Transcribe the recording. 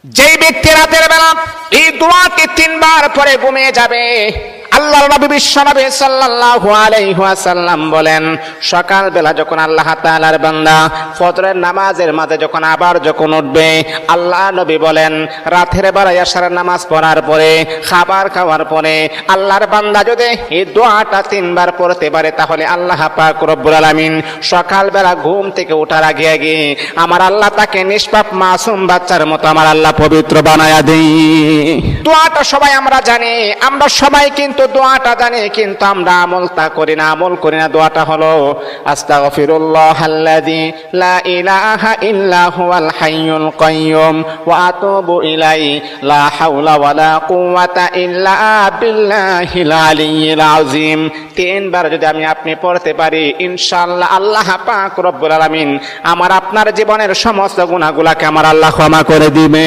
যেই ব্যক্তি রাতের বেলা এই দোয়াটি 3 বার পরে ঘুমিয়ে যাবে, আল্লাহর নবী বিশ্বনবী সাল্লাল্লাহু আলাইহি ওয়াসাল্লাম বলেন, সকাল বেলা যখন আল্লাহ তাআলার বান্দা ফজরের নামাজের মাঝে যখন উঠবে, আল্লাহ নবী বলেন রাতের বেলা এশার নামাজ পড়ার পরে, খাবার খাওয়ার পরে আল্লাহর বান্দা যদি এই দোয়াটা 3 বার পড়তে পারে, তাহলে আল্লাহ পাক রব্বুল আলামিন সকাল বেলা ঘুম থেকে ওঠার আগে আগে আমার আল্লাহ তাকে নিষ্পাপ মাসুম বাচ্চার মতো আমার আল্লাহ পবিত্র বানায়া দেই। দোয়াটা সবাই আমরা জানি, আমরা সবাই কিন্তু দোয়াটা জানি, কিন্তু আমরা আমল করি না। দোয়াটা হলো আস্তাগফিরুল্লাহাল্লাযী লা ইলাহা ইল্লা হুয়াল হাইয়ুল কাইয়্যুম ওয়া আতুবু ইলাইহি লা হাওলা ওয়ালা কুওয়াতা ইল্লা বিল্লাহিল আলিয়্যিল আযীম। 3 বার যদি আপনি পড়তে পারি, ইনশাআল্লাহ আল্লাহ পাক রব্বুল আলামিন আমার আপনার জীবনের সমস্ত গুনাহগুলোকে আমার আল্লাহ ক্ষমা করে দিবে।